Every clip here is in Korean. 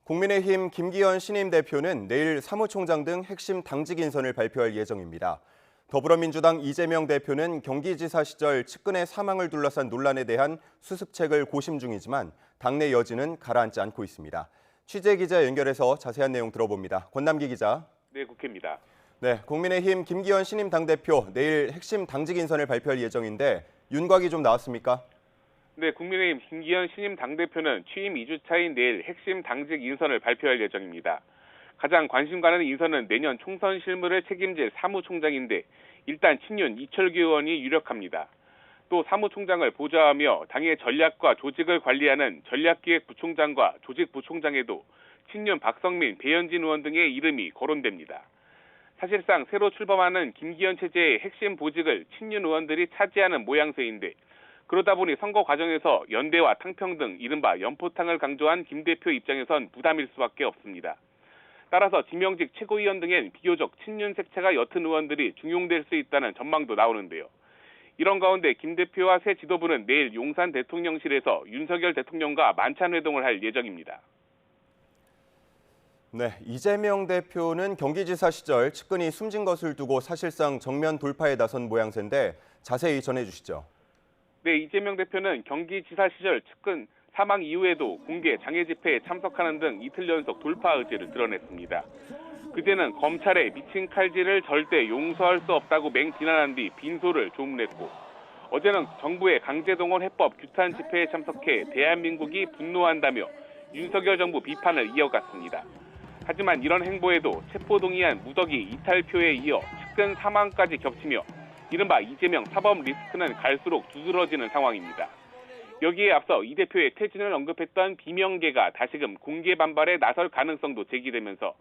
국민의힘 김기현 신임 대표는 내일 사무총장 등 핵심 당직 인선을 발표할 예정입니다. 더불어민주당 이재명 대표는 경기지사 시절 측근의 사망을 둘러싼 논란에 대한 수습책을 고심 중이지만 당내 여진은 가라앉지 않고 있습니다. 취재기자 연결해서 자세한 내용 들어봅니다. 권남기 기자. 네, 국회입니다. 네, 국민의힘 김기현 신임 당대표 내일 핵심 당직 인선을 발표할 예정인데 윤곽이 좀 나왔습니까? 네, 국민의힘 김기현 신임 당대표는 취임 2주차인 내일 핵심 당직 인선을 발표할 예정입니다. 가장 관심 가는 인선은 내년 총선 실무를 책임질 사무총장인데 일단 친윤 이철규 의원이 유력합니다. 또 사무총장을 보좌하며 당의 전략과 조직을 관리하는 전략기획부총장과 조직부총장에도 친윤 박성민, 배현진 의원 등의 이름이 거론됩니다. 사실상 새로 출범하는 김기현 체제의 핵심 보직을 친윤 의원들이 차지하는 모양새인데 그러다 보니 선거 과정에서 연대와 탕평 등 이른바 연포탕을 강조한 김 대표 입장에선 부담일 수밖에 없습니다. 따라서 지명직 최고위원 등엔 비교적 친윤 색채가 옅은 의원들이 중용될 수 있다는 전망도 나오는데요. 이런 가운데 김 대표와 새 지도부는 내일 용산 대통령실에서 윤석열 대통령과 만찬 회동을 할 예정입니다. 네, 이재명 대표는 경기지사 시절 측근이 숨진 것을 두고 사실상 정면 돌파에 나선 모양새인데 자세히 전해주시죠. 네, 이재명 대표는 경기지사 시절 측근 사망 이후에도 공개 장애 집회에 참석하는 등 이틀 연속 돌파 의지를 드러냈습니다. 그제는 검찰의 미친 칼질을 절대 용서할 수 없다고 맹비난한 뒤 빈소를 조문했고 어제는 정부의 강제동원 해법 규탄 집회에 참석해 대한민국이 분노한다며 윤석열 정부 비판을 이어갔습니다. 하지만 이런 행보에도 체포동의안 무더기 이탈표에 이어 측근 사망까지 겹치며 이른바 이재명 사법 리스크는 갈수록 두드러지는 상황입니다. 여기에 앞서 이 대표의 퇴진을 언급했던 비명계가 다시금 공개 반발에 나설 가능성도 제기되면서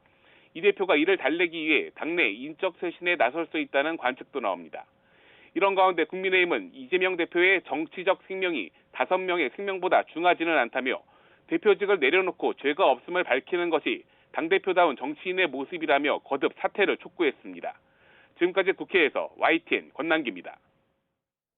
이 대표가 이를 달래기 위해 당내 인적 쇄신에 나설 수 있다는 관측도 나옵니다. 이런 가운데 국민의힘은 이재명 대표의 정치적 생명이 5명의 생명보다 중하지는 않다며 대표직을 내려놓고 죄가 없음을 밝히는 것이 당대표다운 정치인의 모습이라며 거듭 사퇴를 촉구했습니다. 지금까지 국회에서 YTN 권남기입니다.